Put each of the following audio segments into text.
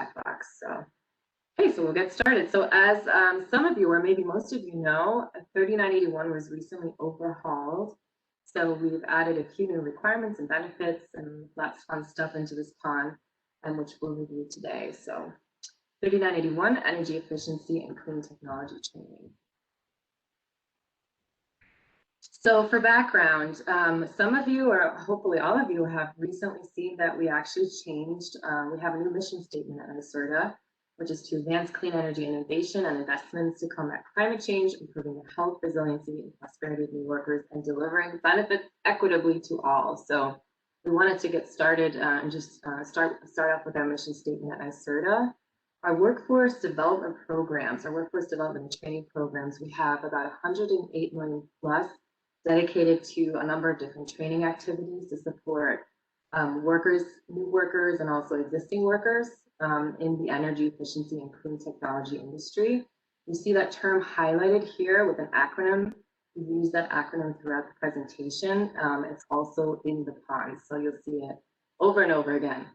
checkbox. So, okay, so we'll get started. So as some of you, or maybe most of you know, 3981 was recently overhauled. So we've added a few new requirements and benefits and lots of fun stuff into this PON, which we'll review today. So 3981, energy efficiency and clean technology training. So for background, some of you, or hopefully all of you, have recently seen that we actually changed. We have a new mission statement at NYSERDA, which is to advance clean energy innovation and investments to combat climate change, improving the health, resiliency, and prosperity of new workers, and delivering benefits equitably to all. So we wanted to get started and just start off with our mission statement at NYSERDA. Our workforce development programs, our workforce development and training programs, we have about 108 million plus dedicated to a number of different training activities to support workers, new workers, and also existing workers in the energy efficiency and clean technology industry. You see that term highlighted here with an acronym. We use that acronym throughout the presentation. It's also in the PON, so you'll see it over and over again.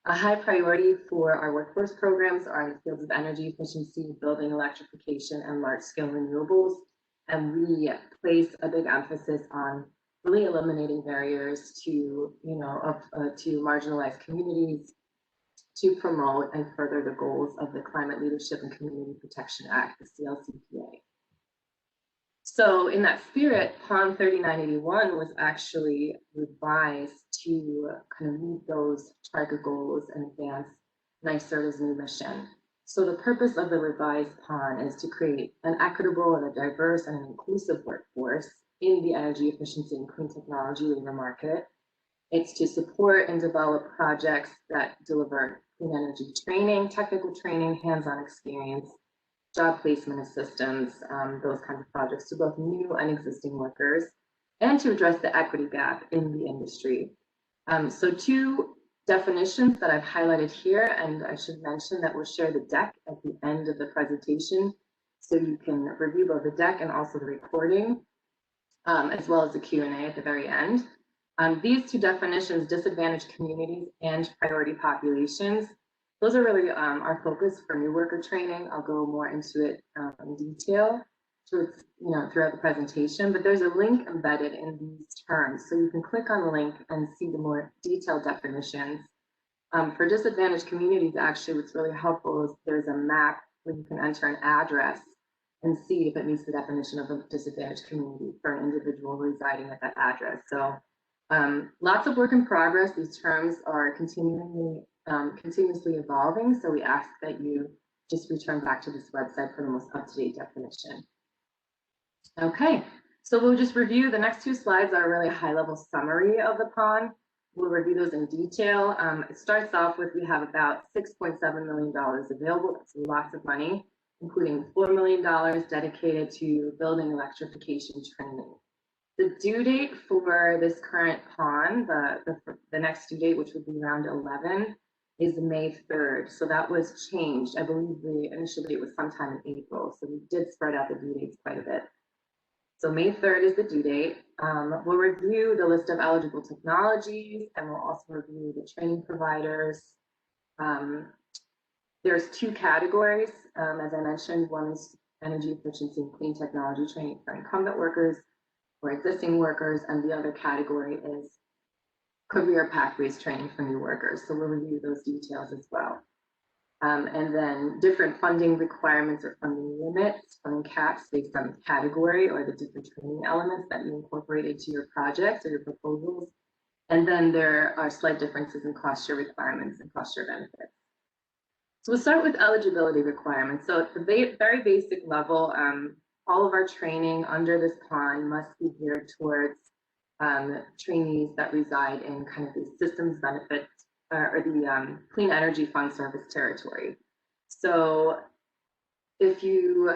A high priority for our workforce programs are in the fields of energy efficiency, building electrification, and large-scale renewables. And we place a big emphasis on really eliminating barriers to, to marginalized communities, to promote and further the goals of the Climate Leadership and Community Protection Act, the CLCPA. So in that spirit, PON 3981 was actually revised to kind of meet those target goals and advance NYSERDA's new mission. So the purpose of the revised PON is to create an equitable and a diverse and an inclusive workforce in the energy efficiency and clean technology labor market. It's to support and develop projects that deliver clean energy training, technical training, hands-on experience, job placement assistance, those kinds of projects to both new and existing workers, and to address the equity gap in the industry. So two definitions that I've highlighted here, and I should mention that we'll share the deck at the end of the presentation, so you can review both the deck and also the recording, as well as the Q&A at the very end. These two definitions, disadvantaged communities and priority populations, those are really our focus for new worker training. I'll go more into it in detail throughout the presentation, but there's a link embedded in these terms. So you can click on the link and see the more detailed definitions. For disadvantaged communities, actually, what's really helpful is there's a map where you can enter an address and see if it meets the definition of a disadvantaged community for an individual residing at that address. So lots of work in progress. These terms are continuously evolving, so we ask that you just return back to this website for the most up-to-date definition. Okay, so we'll just review. The next two slides are really a high-level summary of the PON. We'll review those in detail. It starts off with we have about $6.7 million available. That's lots of money, including $4 million dedicated to building electrification training. The due date for this current PON, the next due date, which would be around 11, is May 3rd. So that was changed. I believe the initial date was sometime in April. So we did spread out the due dates quite a bit. So May 3rd is the due date. We'll review the list of eligible technologies, and we'll also review the training providers. There's two categories, as I mentioned. One is energy efficiency and clean technology training for incumbent workers or existing workers, and the other category is career pathways training for new workers. So we'll review those details as well. And then different funding requirements or funding limits, funding caps based on the category or the different training elements that you incorporate into your projects or your proposals. And then there are slight differences in cost share requirements and cost share benefits. So we'll start with eligibility requirements. So at the very basic level, all of our training under this PON must be geared towards trainees that reside in kind of the systems benefits or the Clean Energy Fund Service territory. So if you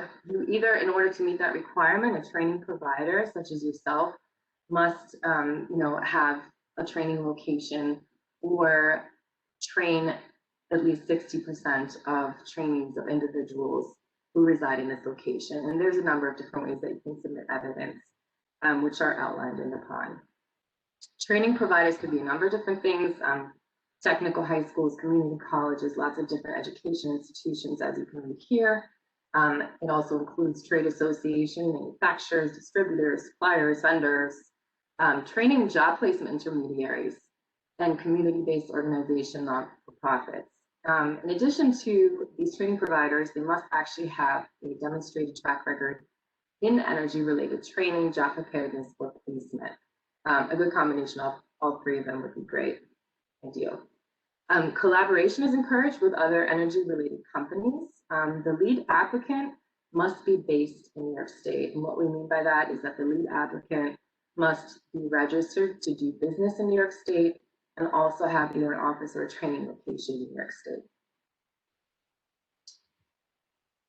either, in order to meet that requirement, a training provider such as yourself must have a training location or train at least 60% of trainees of individuals who reside in this location. And there's a number of different ways that you can submit evidence, which are outlined in the PON. Training providers could be a number of different things. technical high schools, community colleges, lots of different education institutions, as you can read here. It also includes trade association, manufacturers, distributors, suppliers, vendors, training job placement intermediaries, and community-based organization, not-for-profits. In addition to these training providers, they must actually have a demonstrated track record in energy-related training, job preparedness, or placement. A good combination of all three of them would be great, ideal. Collaboration is encouraged with other energy-related companies. The lead applicant must be based in New York State. And what we mean by that is that the lead applicant must be registered to do business in New York State and also have either an office or a training location in New York State.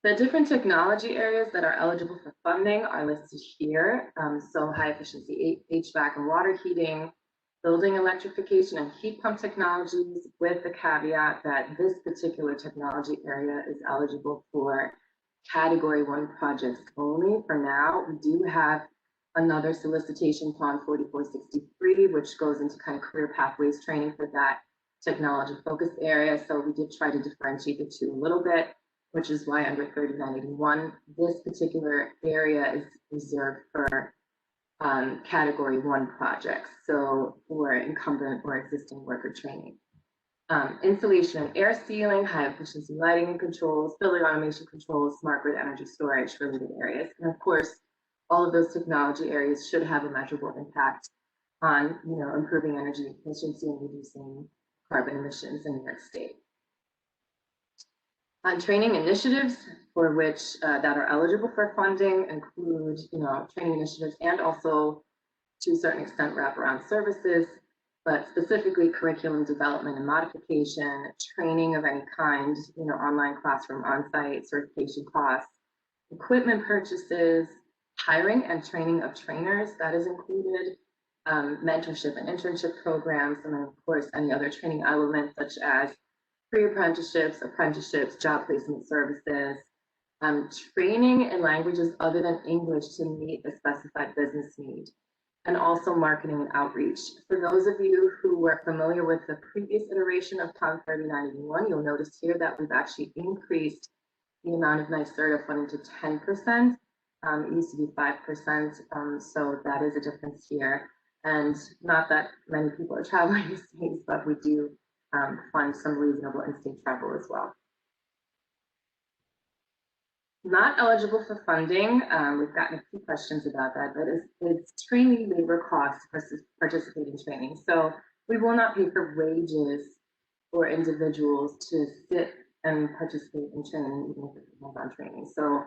The different technology areas that are eligible for funding are listed here. So high efficiency HVAC and water heating, building electrification and heat pump technologies, with the caveat that this particular technology area is eligible for Category 1 projects only for now. We do have another solicitation, PON 4463, which goes into kind of career pathways training for that technology focused area. So we did try to differentiate the two a little bit, which is why under 3981, this particular area is reserved for Category 1 projects, so for incumbent or existing worker training. Insulation and air sealing, high efficiency lighting and controls, building automation controls, smart grid energy storage related areas. And of course, all of those technology areas should have a measurable impact on, improving energy efficiency and reducing carbon emissions in New York State. Training initiatives for which that are eligible for funding include, training initiatives and also, to a certain extent, wraparound services, but specifically curriculum development and modification, training of any kind, online classroom, on-site, certification costs, equipment purchases, hiring and training of trainers, that is included, mentorship and internship programs, and then of course any other training elements such as pre-apprenticeships, apprenticeships, job placement services, training in languages other than English to meet a specified business need, and also marketing and outreach. For those of you who were familiar with the previous iteration of PON 3981, you'll notice here that we've actually increased the amount of NYSERDA funding to 10%. It used to be 5%, so that is a difference here. And not that many people are traveling these days, but we do fund some reasonable in-state travel as well. Not eligible for funding, we've gotten a few questions about that, but it's training labor costs for participating training. So we will not pay for wages for individuals to sit and participate in training, even if it's hands-on training. So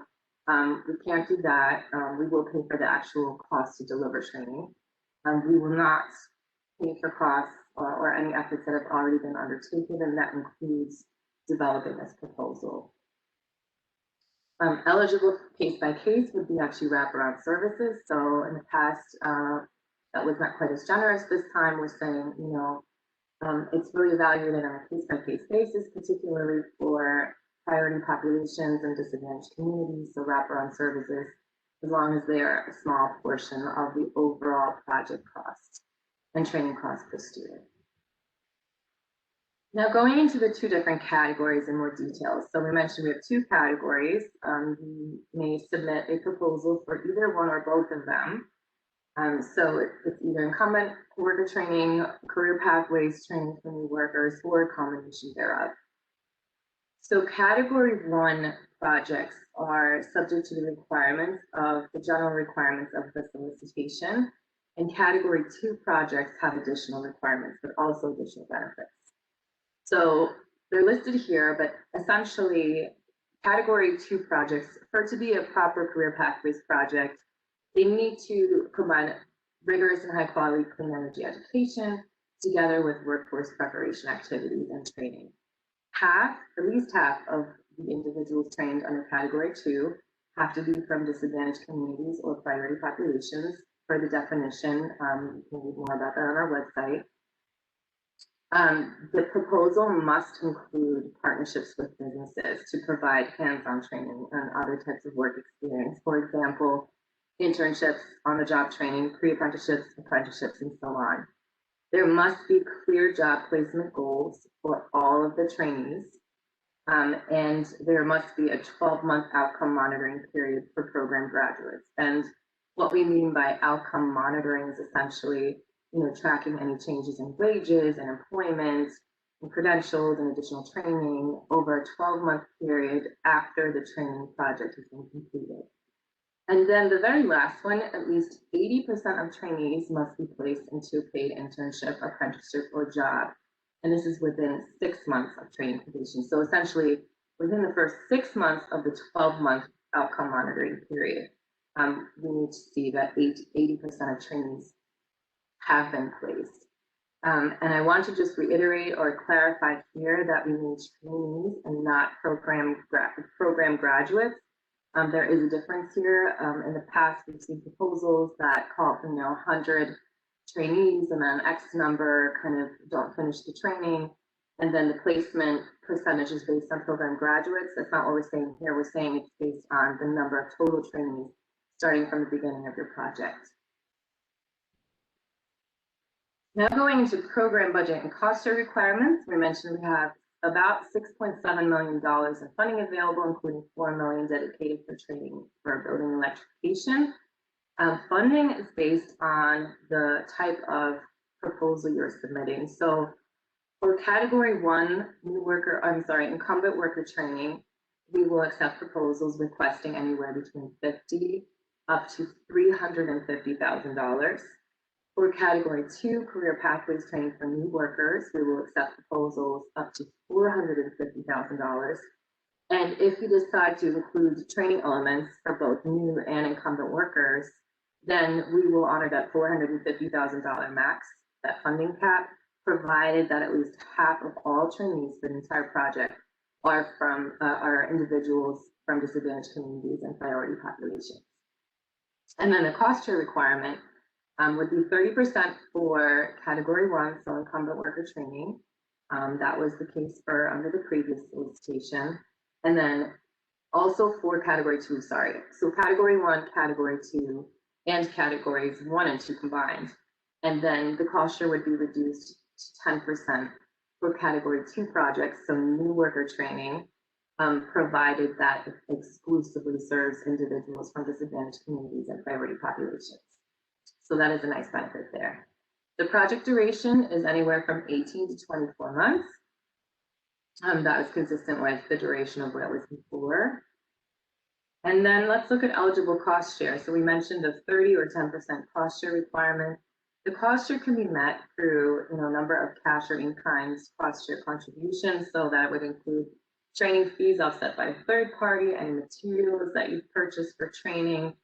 we can't do that. We will pay for the actual cost to deliver training. We will not pay for costs or any efforts that have already been undertaken, and that includes developing this proposal. Eligible case by case would be actually wraparound services. So in the past, that was not quite as generous. This time we're saying, it's really evaluated on a case by case basis, particularly for priority populations and disadvantaged communities. So wraparound services, as long as they are a small portion of the overall project cost and training costs per student. Now going into the two different categories in more detail. So we mentioned we have two categories. You may submit a proposal for either one or both of them. So it's either incumbent worker training, career pathways training for new workers, or a combination thereof. So Category 1 projects are subject to the requirements of the general requirements of the solicitation, and Category 2 projects have additional requirements, but also additional benefits. So they're listed here, but essentially Category 2 projects, for it to be a proper career pathways project, they need to combine rigorous and high quality clean energy education together with workforce preparation activities and training. At least half of the individuals trained under Category 2 have to be from disadvantaged communities or priority populations. For the definition, you can read more about that on our website. The proposal must include partnerships with businesses to provide hands-on training and other types of work experience. For example, internships, on-the-job training, pre-apprenticeships, apprenticeships, and so on. There must be clear job placement goals for all of the trainees. And there must be a 12-month outcome monitoring period for program graduates. And what we mean by outcome monitoring is essentially, tracking any changes in wages and employment and credentials and additional training over a 12-month period after the training project has been completed. And then the very last one, at least 80% of trainees must be placed into a paid internship, apprenticeship, or job. And this is within 6 months of training completion. So essentially, within the first 6 months of the 12-month outcome monitoring period, we need to see that 80% of trainees have been placed. And I want to just reiterate or clarify here that we need trainees and not program graduates. There is a difference here. In the past, we've seen proposals that call for 100 trainees and then X number kind of don't finish the training. And then the placement percentage is based on program graduates. That's not what we're saying here. We're saying it's based on the number of total trainees starting from the beginning of your project. Now going into program budget and cost share requirements, we mentioned we have about $6.7 million in funding available, including $4 million dedicated for training for building electrification. Funding is based on the type of proposal you're submitting. So for category 1, incumbent worker training, we will accept proposals requesting anywhere between $50,000 up to $350,000. For category 2, career pathways training for new workers, we will accept proposals up to $450,000. And if you decide to include training elements for both new and incumbent workers, then we will honor that $450,000 max, that funding cap, provided that at least half of all trainees for the entire project are individuals from disadvantaged communities and priority populations. And then the cost share requirement would be 30% for category 1, so incumbent worker training. That was the case for under the previous solicitation. And then also for category 2, So category 1, category 2, and categories 1 and 2 combined. And then the cost share would be reduced to 10% for category 2 projects, so new worker training, provided that it exclusively serves individuals from disadvantaged communities and priority populations. So that is a nice benefit there. The project duration is anywhere from 18 to 24 months. That is consistent with the duration of what it was before. And then let's look at eligible cost share. So we mentioned the 30 or 10% cost share requirement. The cost share can be met through a number of cash or in-kind cost share contributions. So that would include training fees offset by a third party, any materials that you've purchased for training,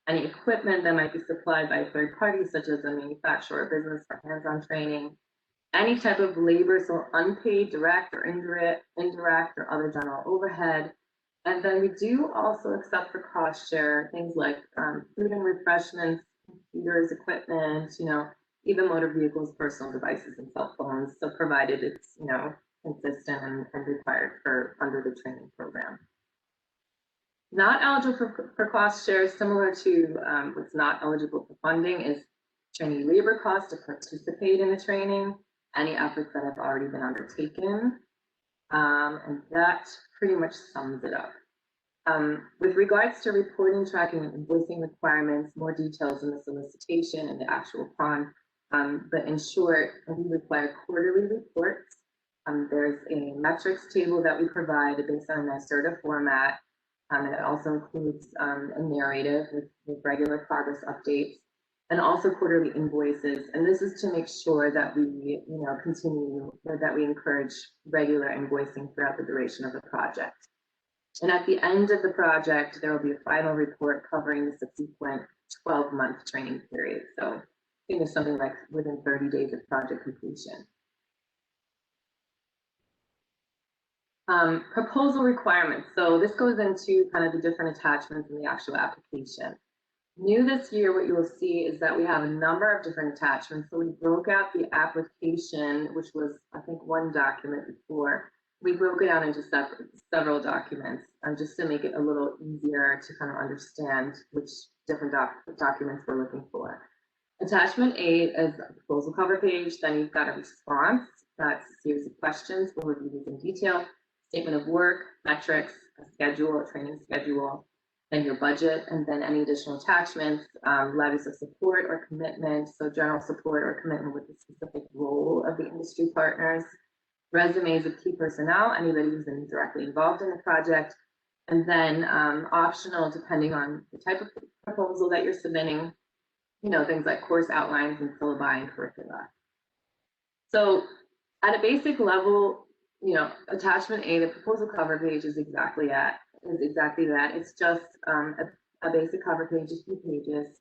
any equipment that might be supplied by a third party, such as a manufacturer or business for hands-on training, any type of labor, so unpaid, direct or indirect or other general overhead. And then we do also accept for cost share things like food and refreshments, computers, equipment, even motor vehicles, personal devices, and cell phones. So provided it's, consistent and required for under the training program. Not eligible for cost share, similar to what's not eligible for funding, is trainee labor costs to participate in the training, any efforts that have already been undertaken. And that pretty much sums it up. With regards to reporting, tracking, and invoicing requirements, more details in the solicitation and the actual PON. But in short, we require quarterly reports. There's a metrics table that we provide based on a NYSERDA format. And it also includes a narrative with regular progress updates, and also quarterly invoices. And this is to make sure that we, continue, or that we encourage regular invoicing throughout the duration of the project. And at the end of the project, there will be a final report covering the subsequent 12-month training period. So I think it's something like within 30 days of project completion. Proposal requirements. So this goes into kind of the different attachments in the actual application. New this year, what you will see is that we have a number of different attachments. So we broke out the application, which was, I think, one document before. We broke it out into several documents, just to make it a little easier to kind of understand which different documents we're looking for. Attachment A is a proposal cover page. Then you've got a response. That's a series of questions. We'll review these in detail. Statement of work, metrics, a schedule, a training schedule, then your budget, and then any additional attachments, letters of support or commitment. So general support or commitment with the specific role of the industry partners. Resumes of key personnel, anybody who's been directly involved in the project. And then optional, depending on the type of proposal that you're submitting, things like course outlines and syllabi and curricula. So at a basic level, attachment A, the proposal cover page is exactly that. It's just a basic cover page, a few pages.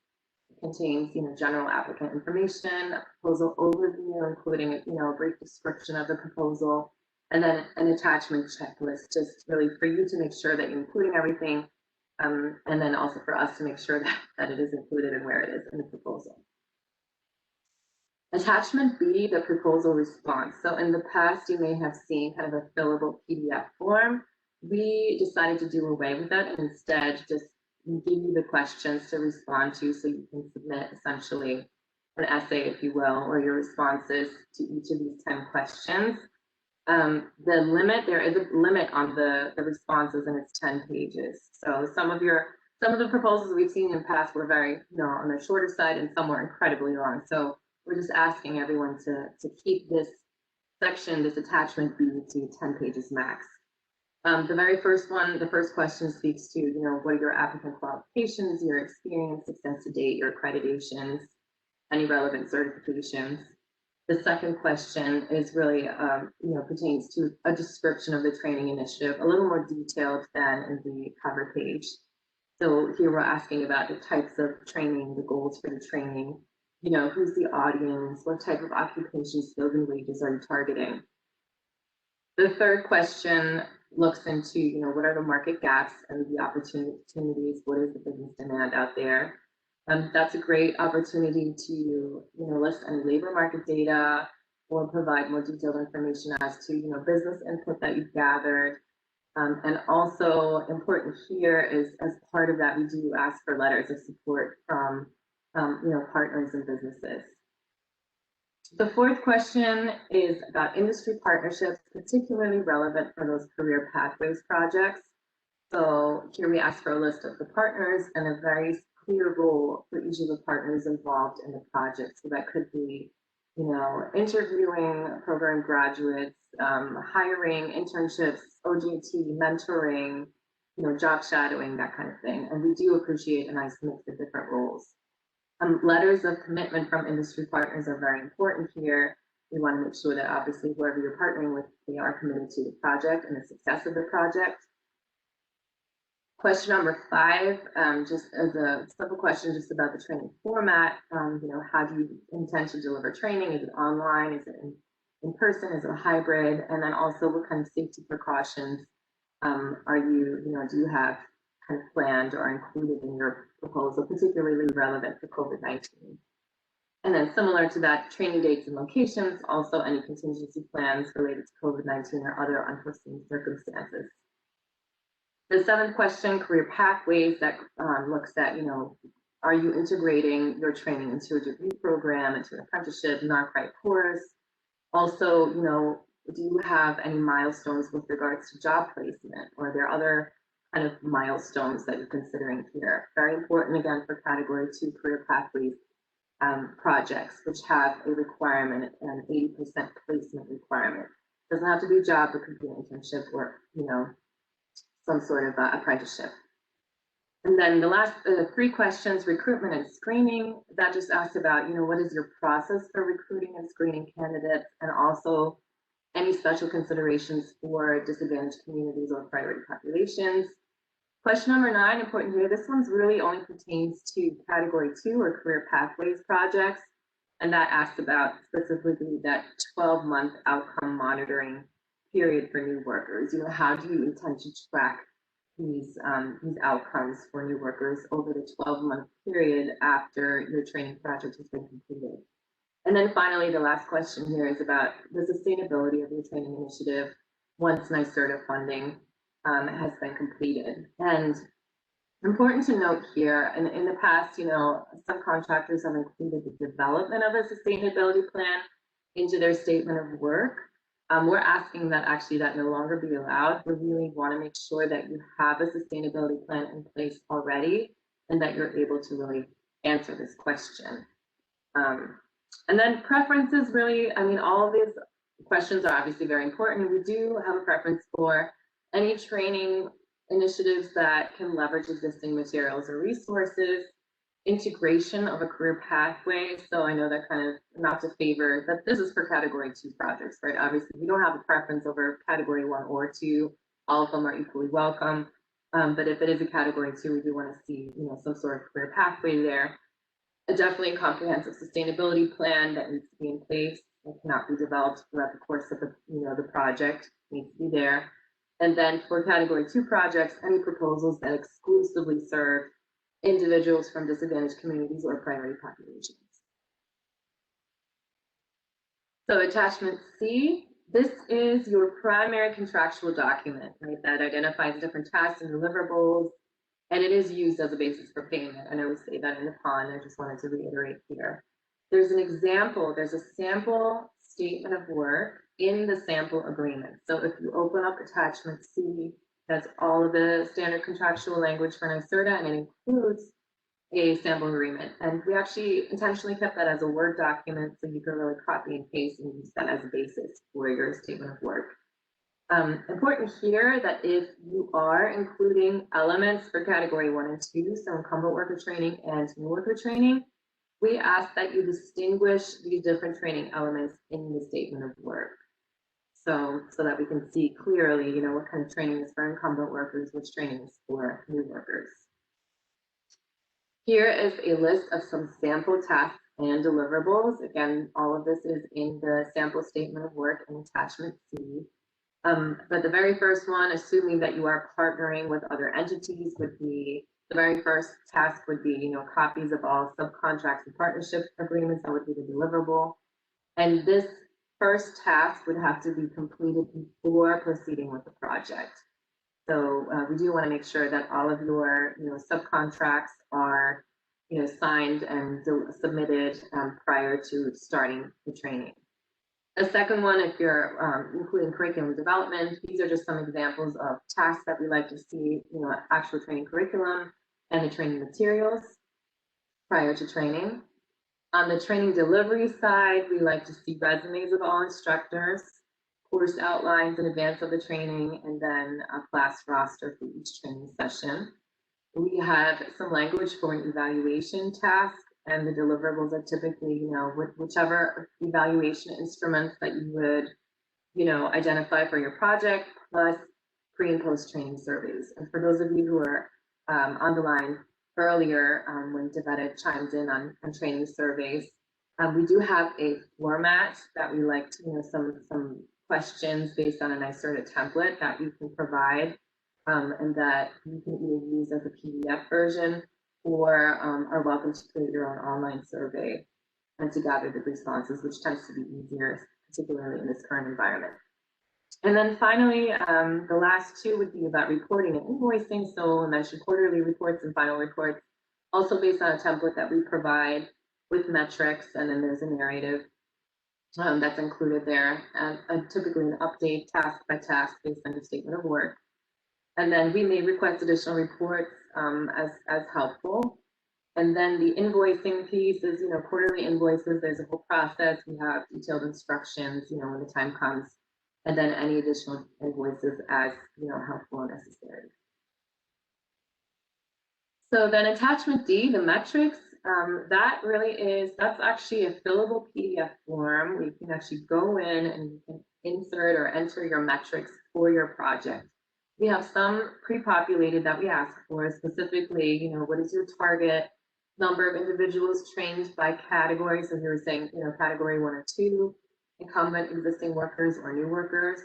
It contains, general applicant information, a proposal overview, including, a brief description of the proposal, and then an attachment checklist, just really for you to make sure that you're including everything. And then also for us to make sure that it is included and where it is in the proposal. Attachment B, the proposal response. So in the past, you may have seen kind of a fillable PDF form. We decided to do away with that and instead just give you the questions to respond to, so you can submit essentially an essay, if you will, or your responses to each of these 10 questions. There is a limit on the responses, and it's 10 pages. So some of the proposals we've seen in the past were very, on the shorter side, and some were incredibly long. So we're just asking everyone to keep this section, this attachment B, to 10 pages max. The very first one, the first question speaks to, what are your applicant qualifications, your experience, success to date, your accreditations, any relevant certifications. The second question is really, pertains to a description of the training initiative, a little more detailed than in the cover page. So here we're asking about the types of training, the goals for the training, who's the audience, what type of occupation, skills, and wages are you targeting? The third question looks into, what are the market gaps and the opportunities, what is the business demand out there? That's a great opportunity to, list any labor market data or provide more detailed information as to, business input that you've gathered. And also important here is, as part of that, we do ask for letters of support from, partners and businesses. The fourth question is about industry partnerships, particularly relevant for those career pathways projects. So here we ask for a list of the partners and a very clear role for each of the partners involved in the project. So that could be, interviewing program graduates, hiring, internships, OJT, mentoring, job shadowing, that kind of thing. And we do appreciate a nice mix of different roles. Letters of commitment from industry partners are very important here. We want to make sure that obviously whoever you're partnering with, they are committed to the project and the success of the project. Question number 5, just as a simple question just about the training format. How do you intend to deliver training? Is it online? Is it in person? Is it a hybrid? And then also, what kind of safety precautions are you, do you have kind of planned or included in your proposal, particularly relevant for COVID-19? And then similar to that, training dates and locations, also any contingency plans related to COVID-19 or other unforeseen circumstances. The 7th question, career pathways, that looks at, are you integrating your training into a degree program, into an apprenticeship, non-credit course? Also, do you have any milestones with regards to job placement, or are there other kind of milestones that you're considering here? Very important, again, for category 2 career pathways projects, which have a requirement, an 80% placement requirement. Doesn't have to be a job, it could be an internship or, some sort of apprenticeship. And then the last 3 questions, recruitment and screening, that just asks about, what is your process for recruiting and screening candidates, and also any special considerations for disadvantaged communities or priority populations. Question number 9, important here, this one's really only pertains to category 2 or career pathways projects, and that asks about specifically that 12-month outcome monitoring period for new workers. How do you intend to track these outcomes for new workers over the 12-month period after your training project has been completed? And then finally, the last question here is about the sustainability of your training initiative once NYSERDA funding has been completed. And Important to note here, and in the past, some contractors have included the development of a sustainability plan into their statement of work. We're asking that actually that no longer be allowed. We really want to make sure that you have a sustainability plan in place already and that you're able to really answer this question. And then preferences, really, I mean, all of these questions are obviously very important. We do have a preference for any training initiatives that can leverage existing materials or resources, integration of a career pathway. So I know that kind of not to favor that this is for category 2 projects, right? Obviously, we don't have a preference over category 1 or 2. All of them are equally welcome. But if it is a category 2, we do want to see, some sort of career pathway there. Definitely a comprehensive sustainability plan that needs to be in place. It cannot be developed throughout the course of the project, needs to be there. And then for category 2 projects, any proposals that exclusively serve individuals from disadvantaged communities or priority populations. So attachment C, this is your primary contractual document, right, that identifies different tasks and deliverables, and it is used as a basis for payment. I know we say that in the PON, I just wanted to reiterate here. There's an example, there's a sample statement of work in the sample agreement. So if you open up attachment C, that's all of the standard contractual language for NYSERDA, and it includes a sample agreement. And we actually intentionally kept that as a Word document so you can really copy and paste and use that as a basis for your statement of work. Important here that if you are including elements for category 1 and 2, so incumbent worker training and new worker training, we ask that you distinguish these different training elements in the statement of work. So that we can see clearly, what kind of training is for incumbent workers, which training is for new workers. Here is a list of some sample tasks and deliverables. Again, all of this is in the sample statement of work in attachment C. But the very first one, assuming that you are partnering with other entities, would be the very first task would be, copies of all subcontracts and partnership agreements. That would be the deliverable. And this first task would have to be completed before proceeding with the project. So we do want to make sure that all of your, subcontracts are, signed and submitted prior to starting the training. The second one, if you're including curriculum development, these are just some examples of tasks that we like to see, actual training curriculum and the training materials prior to training. On the training delivery side, we like to see resumes of all instructors, course outlines in advance of the training, and then a class roster for each training session. We have some language for an evaluation task, and the deliverables are typically, whichever evaluation instruments that you would, identify for your project, plus pre and post training surveys. And for those of you who are on the line earlier, when Devetta chimed in on training surveys, we do have a format that we like to, some questions based on a NYSERDA template that we can provide, and that you can either use as a PDF version or are welcome to create your own online survey and to gather the responses, which tends to be easier, particularly in this current environment. And then finally, the last two would be about reporting and invoicing. So I mentioned quarterly reports and final reports, also based on a template that we provide with metrics, and then there's a narrative that's included there, and typically an update task by task based on your statement of work. And then we may request additional reports as helpful. And then the invoicing piece is, quarterly invoices. There's a whole process. We have detailed instructions, when the time comes, and then any additional invoices as, helpful and necessary. So then attachment D, the metrics, that's actually a fillable PDF form where you can actually go in and you can insert or enter your metrics for your project. We have some pre-populated that we ask for, specifically, what is your target number of individuals trained by category? So you were saying, category 1 or 2, incumbent, existing workers, or new workers.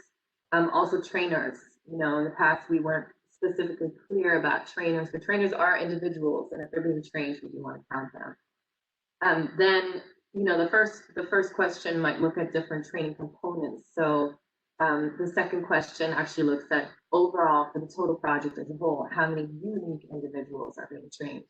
Also trainers, in the past we weren't specifically clear about trainers, but trainers are individuals, and if they're being trained, we do want to count them. Then, the first question might look at different training components. So The second question actually looks at overall for the total project as a whole, how many unique individuals are being trained.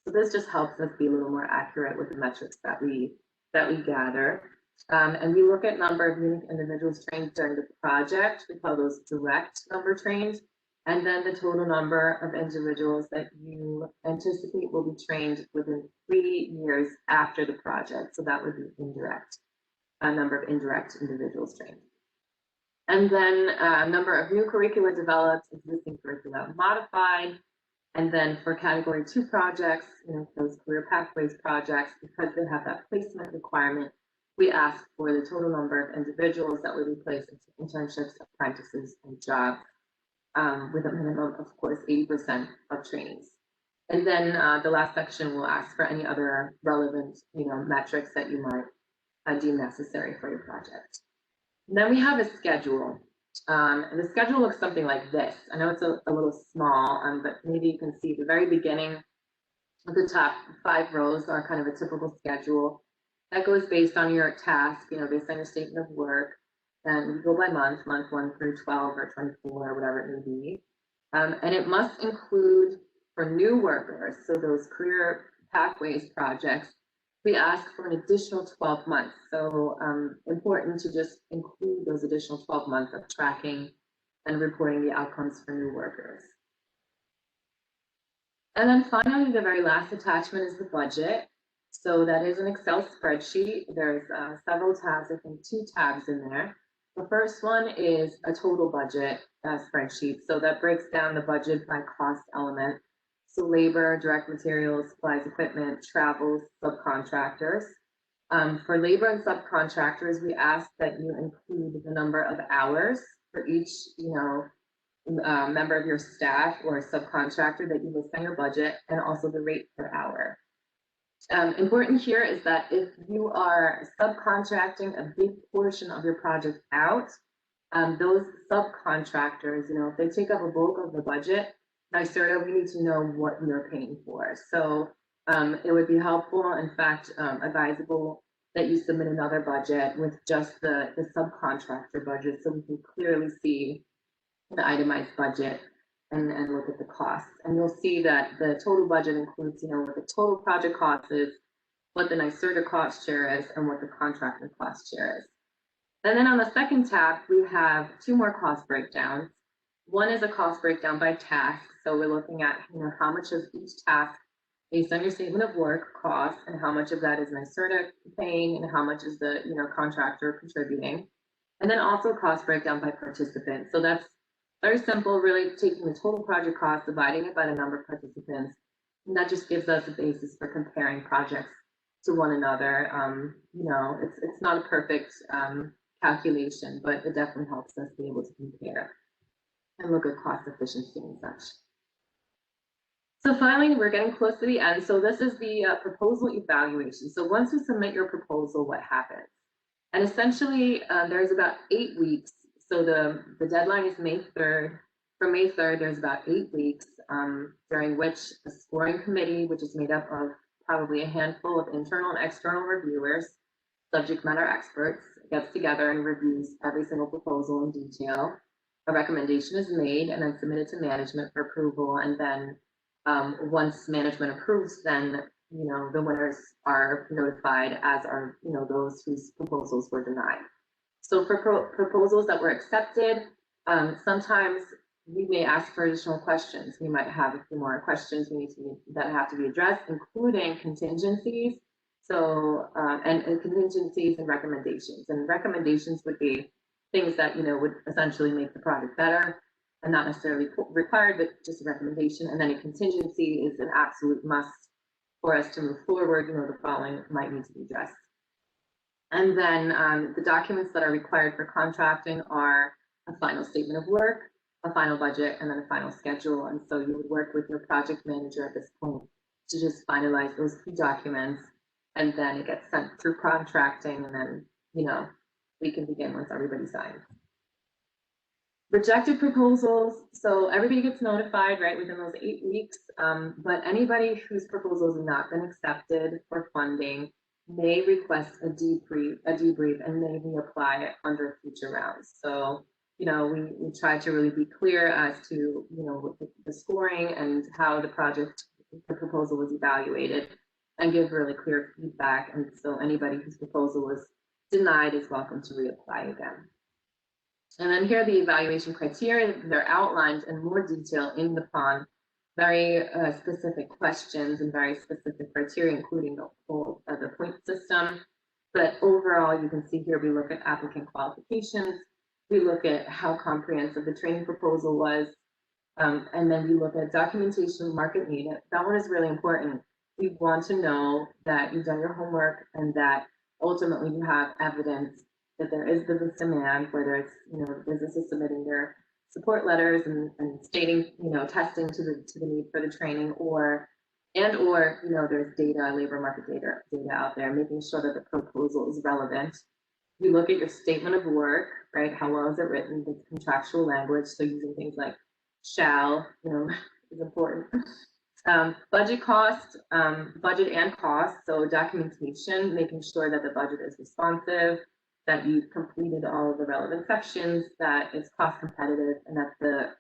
So this just helps us be a little more accurate with the metrics that we gather. And we look at number of unique individuals trained during the project. We call those direct number trained. And then the total number of individuals that you anticipate will be trained within 3 years after the project. So that would be indirect, a number of indirect individuals trained. And then number of new curricula developed, existing curricula modified. And then for category 2 projects, those career pathways projects, because they have that placement requirement, we ask for the total number of individuals that would be placed into internships, apprentices, and jobs, with a minimum, of course, 80% of trainees. And then the last section will ask for any other relevant, metrics that you might deem necessary for your project. And then we have a schedule. And the schedule looks something like this. I know it's a little small, but maybe you can see the very beginning of the top 5 rows are kind of a typical schedule. That goes based on your task, based on your statement of work. And you go by month 1 through 12 or 24 or whatever it may be. And it must include for new workers, so those career pathways projects, we ask for an additional 12 months. So important to just include those additional 12 months of tracking and reporting the outcomes for new workers. And then finally, the very last attachment is the budget. So that is an Excel spreadsheet. There's several tabs, I think 2 tabs in there. The first one is a total budget spreadsheet. So that breaks down the budget by cost element. So labor, direct materials, supplies, equipment, travel, subcontractors. For labor and subcontractors, we ask that you include the number of hours for each, member of your staff or subcontractor that you list on your budget, and also the rate per hour. Important here is that if you are subcontracting a big portion of your project out, those subcontractors, if they take up a bulk of the budget, NYSERDA, we need to know what you're paying for. So it would be helpful, in fact, advisable that you submit another budget with just the subcontractor budget, so we can clearly see the itemized budget and look at the costs. And you'll see that the total budget includes, what the total project cost is, what the NYSERDA cost share is, and what the contractor cost share is. And then on the second tab, we have 2 more cost breakdowns. One is a cost breakdown by task. So we're looking at, how much of each task based on your statement of work costs, and how much of that is NYSERDA paying, and how much is the, contractor contributing. And then also cost breakdown by participant. So that's very simple, really taking the total project cost, dividing it by the number of participants. And that just gives us a basis for comparing projects to one another. It's not a perfect calculation, but it definitely helps us be able to compare and look at cost efficiency and such. So finally, we're getting close to the end. So this is the proposal evaluation. So once you submit your proposal, what happens? And essentially, there's about 8 weeks. So the deadline is May 3rd. From May 3rd, there's about 8 weeks during which a scoring committee, which is made up of probably a handful of internal and external reviewers, subject matter experts, gets together and reviews every single proposal in detail. A recommendation is made and then submitted to management for approval. And then once management approves, then the winners are notified, as are those whose proposals were denied. So for proposals that were accepted, sometimes we may ask for additional questions. We might have a few more questions that have to be addressed, including contingencies. So and contingencies and recommendations. And recommendations would be things that would essentially make the project better, and not necessarily required, but just a recommendation. And then a contingency is an absolute must for us to move forward. The following might need to be addressed. And then the documents that are required for contracting are a final statement of work, a final budget, and then a final schedule. And so you would work with your project manager at this point to just finalize those key documents, and then it gets sent through contracting, and then we can begin once everybody signs. Rejected proposals, so everybody gets notified right within those 8 weeks, but anybody whose proposal has not been accepted for funding may request a debrief and may reapply under future rounds. So we try to really be clear as to, the scoring and how the proposal was evaluated, and give really clear feedback. And so anybody whose proposal was denied is welcome to reapply again. And then here are the evaluation criteria. They're outlined in more detail in the PON, very specific questions and very specific criteria, including the whole the point system. But overall, you can see here, we look at applicant qualifications, we look at how comprehensive the training proposal was, and then we look at documentation, market need. That one is really important. We want to know that you've done your homework and that ultimately you have evidence that there is business demand, whether it's, businesses submitting their support letters and stating, testing to the need for the training, or there's data, labor market data out there, making sure that the proposal is relevant. We look at your statement of work, right? How well is it written? The contractual language, so using things like shall, is important. Budget and cost, so documentation, making sure that the budget is responsive, that you've completed all of the relevant sections, that it's cost competitive, and that the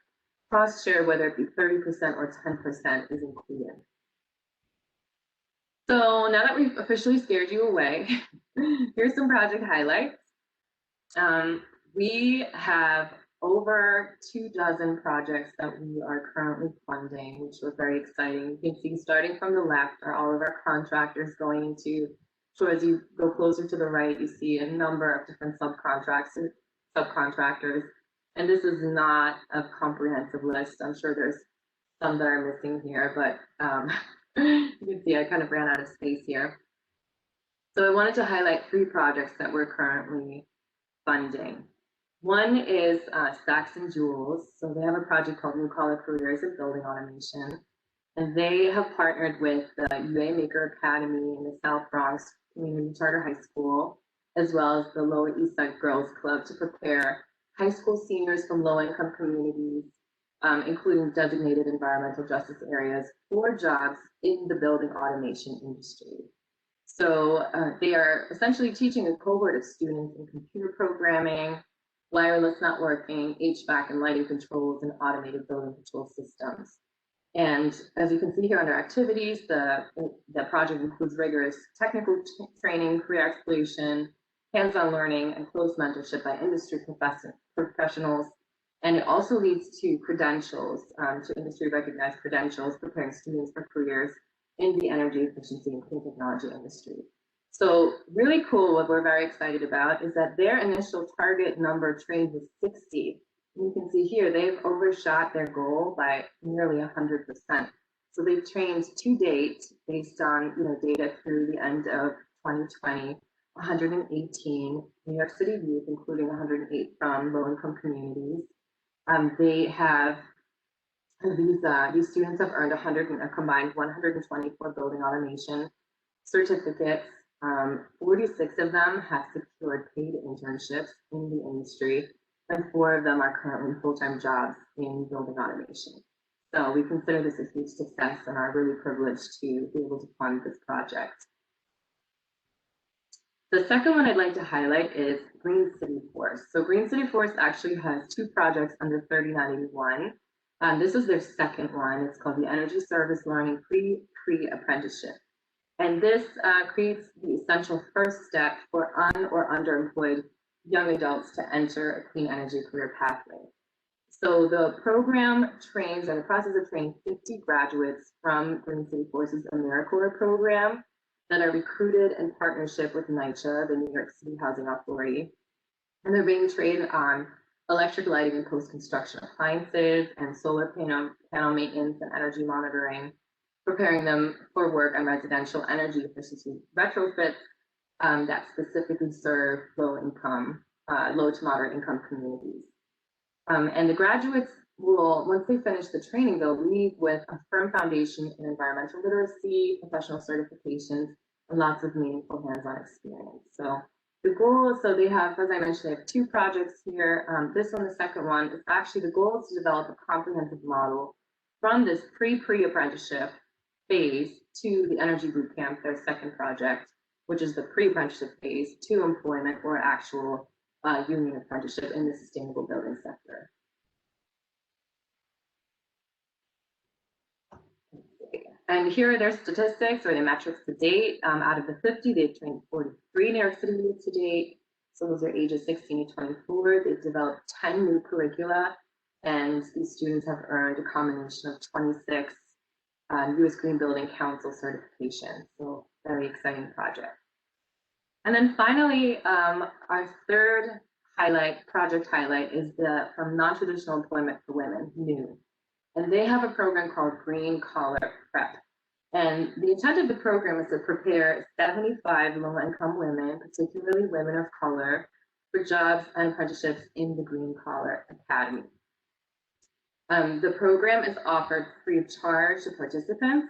cost share, whether it be 30% or 10%, is included. So now that we've officially scared you away, here's some project highlights. We have over 24 projects that we are currently funding, which are very exciting. You can see starting from the left are all of our contractors going into, so as you go closer to the right, you see a number of different subcontractors. And this is not a comprehensive list. I'm sure there's some that are missing here, but you can see I kind of ran out of space here. So I wanted to highlight 3 projects that we're currently funding. One is Stacks and Jewels. So they have a project called New Collar Careers in Building Automation. And they have partnered with the UA Maker Academy in the South Bronx Community Charter High School, as well as the Lower East Side Girls Club, to prepare high school seniors from low-income communities, including designated environmental justice areas, for jobs in the building automation industry. So they are essentially teaching a cohort of students in computer programming, wireless networking, HVAC and lighting controls, and automated building control systems. And as you can see here under activities, the project includes rigorous technical training, career exploration, hands-on learning, and close mentorship by industry professionals. And it also leads to credentials, to industry-recognized credentials, preparing students for careers in the energy efficiency and clean technology industry. So really cool, what we're very excited about is that their initial target number trained was 60. And you can see here, they've overshot their goal by nearly 100%. So they've trained to date, based on data through the end of 2020, 118 New York City youth, including 108 from low-income communities. They have these students have earned a combined 124 building automation certificates. 46 of them have secured paid internships in the industry, and 4 of them are currently full-time jobs in building automation. So we consider this a huge success and are really privileged to be able to fund this project. The second one I'd like to highlight is Green City Force. So Green City Force actually has 2 projects under 3981. This is their second one. It's called the Energy Service Learning Pre-Apprenticeship. And this creates the essential first step for un- or underemployed young adults to enter a clean energy career pathway. So the program trains, and the process of training 50 graduates from Green City Force's AmeriCorps program that are recruited in partnership with NYCHA, the New York City Housing Authority. And they're being trained on electric lighting and post-construction appliances and solar panel maintenance and energy monitoring, preparing them for work on residential energy efficiency retrofits that specifically serve low to moderate income communities. And the graduates will, once they finish the training, they'll leave with a firm foundation in environmental literacy, professional certifications, and lots of meaningful hands-on experience. So the goal, so they have, as I mentioned, they have 2 projects here. This one, the second one, is actually the goal is to develop a comprehensive model from this pre-apprenticeship phase to the Energy Bootcamp, their second project, which is the pre-apprenticeship phase, to employment or actual union apprenticeship in the sustainable building sector. And here are their statistics or the metrics to date. Out of the 50, they've trained 43 New York City youth to date. So those are ages 16 to 24. They've developed 10 new curricula, and these students have earned a combination of 26 U.S. Green Building Council certifications. So very exciting project. And then finally, our third project highlight is from non-traditional employment for women, NEW. And they have a program called Green Collar Prep. And the intent of the program is to prepare 75 low-income women, particularly women of color, for jobs and apprenticeships in the Green Collar Academy. The program is offered free of charge to participants,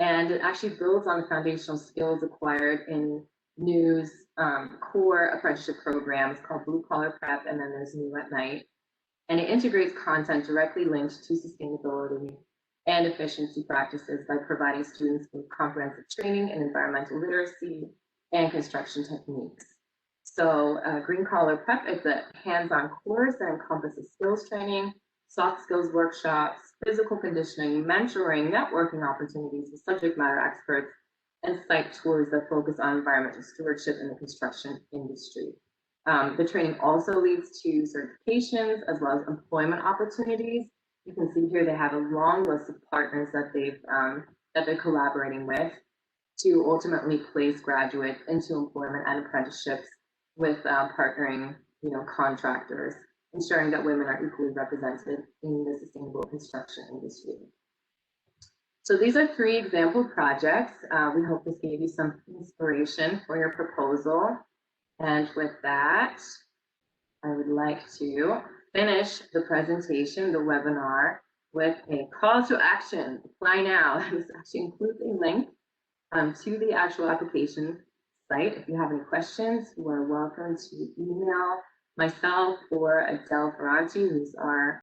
and it actually builds on the foundational skills acquired in NEW's core apprenticeship programs called Blue Collar Prep, and then there's New at Night. And it integrates content directly linked to sustainability and efficiency practices by providing students with comprehensive training in environmental literacy and construction techniques. So Green Collar Prep is a hands-on course that encompasses skills training, soft skills workshops, physical conditioning, mentoring, networking opportunities with subject matter experts, and site tours that focus on environmental stewardship in the construction industry. The training also leads to certifications as well as employment opportunities. You can see here they have a long list of partners that they're collaborating with to ultimately place graduates into employment and apprenticeships with partnering, contractors, ensuring that women are equally represented in the sustainable construction industry. So these are 3 example projects. We hope this gave you some inspiration for your proposal. And with that, I would like to finish the presentation, the webinar, with a call to action. Apply now. This actually includes a link to the actual application site. If you have any questions, you are welcome to email myself or Adele Ferranti, who's our